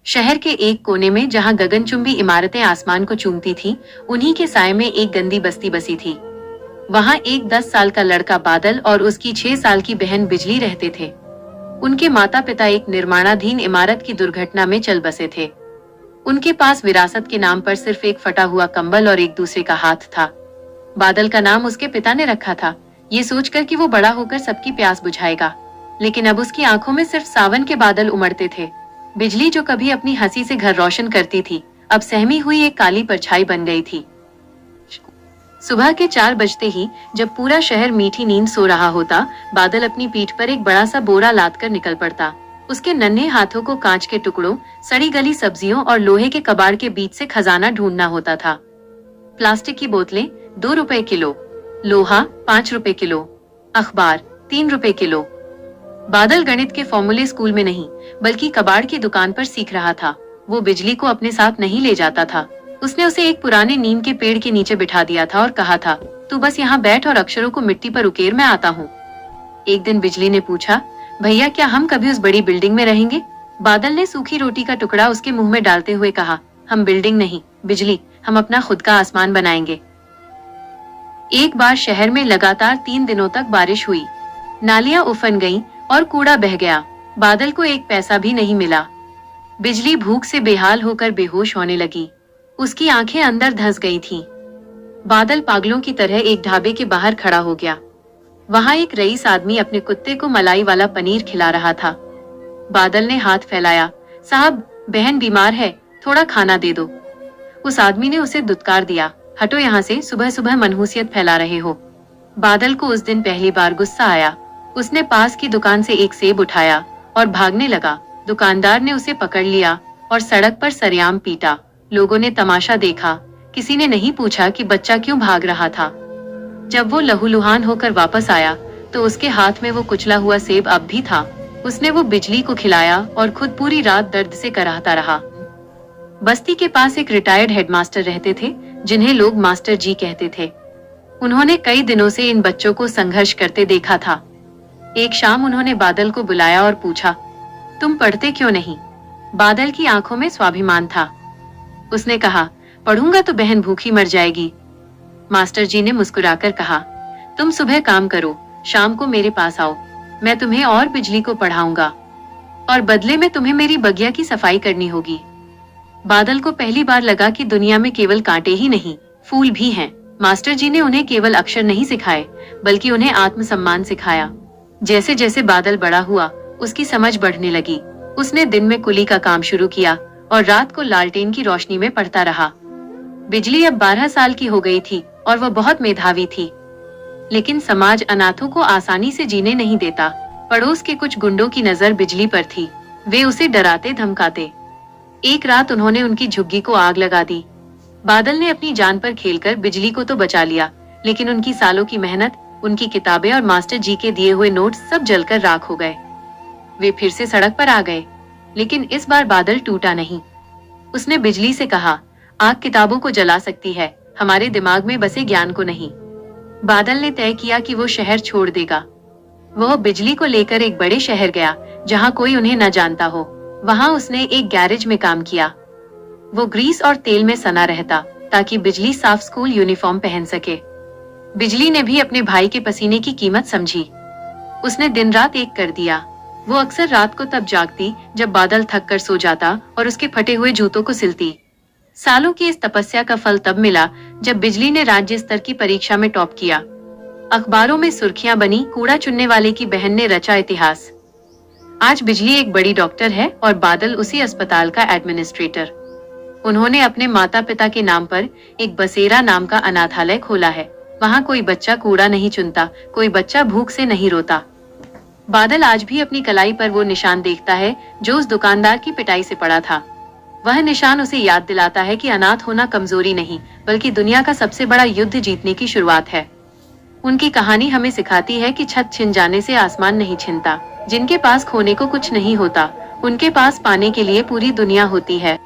शहर के एक कोने में जहां गगनचुंबी इमारतें आसमान को चूमती थीं, उन्हीं के साए में एक गंदी बस्ती बसी थी। वहां एक 10 साल का लड़का बादल और उसकी 6 साल की बहन बिजली रहते थे। उनके माता पिता एक निर्माणाधीन इमारत की दुर्घटना में चल बसे थे। उनके पास विरासत के नाम पर सिर्फ एक फटा हुआ कंबल और एक दूसरे का हाथ था। बादल का नाम उसके पिता ने रखा था, ये सोचकर कि वो बड़ा होकर सबकी प्यास बुझाएगा। लेकिन अब उसकी आंखों में सिर्फ सावन के बादल उमड़ते थे। बिजली जो कभी अपनी हंसी से घर रोशन करती थी, अब सहमी हुई एक काली परछाई बन गई थी। सुबह के 4 बजते ही जब पूरा शहर मीठी नींद सो रहा होता, बादल अपनी पीठ पर एक बड़ा सा बोरा लाद कर निकल पड़ता। उसके नन्हे हाथों को कांच के टुकड़ों, सड़ी गली सब्जियों और लोहे के कबाड़ के बीच से खजाना ढूंढना होता था। प्लास्टिक की बोतलें 2 रुपए किलो, लोहा 5 रुपए किलो, अखबार 3 रुपए किलो। बादल गणित के फॉर्मूले स्कूल में नहीं, बल्कि कबाड़ की दुकान पर सीख रहा था। वो बिजली को अपने साथ नहीं ले जाता था। उसने उसे एक पुराने नीम के पेड़ के नीचे बिठा दिया था और कहा था, तू बस यहाँ बैठ और अक्षरों को मिट्टी पर उकेर, मैं आता हूँ। एक दिन बिजली ने पूछा, भैया क्या हम कभी उस बड़ी बिल्डिंग में रहेंगे? बादल ने सूखी रोटी का टुकड़ा उसके मुंह में डालते हुए कहा, हम बिल्डिंग नहीं बिजली, हम अपना खुद का आसमान बनाएंगे। एक बार शहर में लगातार 3 दिनों तक बारिश हुई। नालियां उफन गईं और कूड़ा बह गया। बादल को एक पैसा भी नहीं मिला। बिजली भूख से बेहाल होकर बेहोश होने लगी। उसकी आंखें अंदर धंस गई थीं। बादल पागलों की तरह एक ढाबे के बाहर खड़ा हो गया। वहां एक रईस आदमी अपने कुत्ते को मलाई वाला पनीर खिला रहा था। बादल ने हाथ फैलाया, साहब बहन बीमार है, थोड़ा खाना दे दो। उस आदमी ने उसे दुत्कार दिया, हटो यहाँ से, सुबह सुबह मनहूसियत फैला रहे हो। बादल को उस दिन पहली बार गुस्सा आया। उसने पास की दुकान से एक सेब उठाया और भागने लगा। दुकानदार ने उसे पकड़ लिया और सड़क पर सरेआम पीटा। लोगों ने तमाशा देखा। किसी ने नहीं पूछा कि बच्चा क्यों भाग रहा था। जब वो लहूलुहान होकर वापस आया तो उसके हाथ में वो कुचला हुआ सेब अब भी था। उसने वो बिजली को खिलाया और खुद पूरी रात दर्द से कराहता रहा। बस्ती के पास एक रिटायर्ड हेडमास्टर रहते थे, जिन्हें लोग मास्टर जी कहते थे। उन्होंने कई दिनों से इन बच्चों को संघर्ष करते देखा था। एक शाम उन्होंने बादल को बुलाया और पूछा, तुम पढ़ते क्यों नहीं? बादल की आंखों में स्वाभिमान था। उसने कहा, पढ़ूंगा तो बहन भूखी मर जाएगी। मास्टर जी ने मुस्कुराकर कहा, तुम सुबह काम करो, शाम को मेरे पास आओ, मैं तुम्हें और बिजली को पढ़ाऊंगा और बदले में तुम्हें मेरी बगिया की सफाई करनी होगी। बादल को पहली बार लगा कि दुनिया में केवल कांटे ही नहीं, फूल भी हैं। मास्टर जी ने उन्हें केवल अक्षर नहीं सिखाए, बल्कि उन्हें आत्मसम्मान सिखाया। जैसे जैसे बादल बड़ा हुआ, उसकी समझ बढ़ने लगी। उसने दिन में कुली का काम शुरू किया और रात को लालटेन की रोशनी में पढ़ता रहा। बिजली अब 12 साल की हो गई थी और वह बहुत मेधावी थी। लेकिन समाज अनाथों को आसानी से जीने नहीं देता। पड़ोस के कुछ गुंडों की नजर बिजली पर थी। वे उसे डराते धमकाते। एक रात उन्होंने उनकी झुग्गी को आग लगा दी। बादल ने अपनी जान पर खेलकर बिजली को तो बचा लिया, लेकिन उनकी सालों की मेहनत, उनकी किताबें और मास्टर जी के दिए हुए नोट्स सब जलकर राख हो गए। वे फिर से सड़क पर आ गए, लेकिन इस बार बादल टूटा नहीं। उसने बिजली से कहा, आग किताबों को जला सकती है, हमारे दिमाग में बसे ज्ञान को नहीं। बादल ने तय किया कि वो शहर छोड़ देगा। वह बिजली को लेकर एक बड़े शहर गया, जहाँ कोई उन्हें न जानता हो। वहाँ उसने एक गैरेज में काम किया। वो ग्रीस और तेल में सना रहता, ताकि बिजली साफ स्कूल यूनिफॉर्म पहन सके। बिजली ने भी अपने भाई के पसीने की कीमत समझी। उसने दिन रात एक कर दिया। वो अक्सर रात को तब जागती जब बादल थक कर सो जाता और उसके फटे हुए जूतों को सिलती। सालों की इस तपस्या का फल तब मिला जब बिजली ने राज्य स्तर की परीक्षा में टॉप किया। अखबारों में सुर्खियां बनी, कूड़ा चुनने वाले की बहन ने रचा इतिहास। आज बिजली एक बड़ी डॉक्टर है और बादल उसी अस्पताल का एडमिनिस्ट्रेटर। उन्होंने अपने माता पिता के नाम पर एक बसेरा नाम का अनाथालय खोला है। वहाँ कोई बच्चा कूड़ा नहीं चुनता, कोई बच्चा भूख से नहीं रोता। बादल आज भी अपनी कलाई पर वो निशान देखता है जो उस दुकानदार की पिटाई से पड़ा था। वह निशान उसे याद दिलाता है कि अनाथ होना कमजोरी नहीं, बल्कि दुनिया का सबसे बड़ा युद्ध जीतने की शुरुआत है। उनकी कहानी हमें सिखाती है कि छत छिन जाने से आसमान नहीं छिनता। जिनके पास खोने को कुछ नहीं होता, उनके पास पाने के लिए पूरी दुनिया होती है।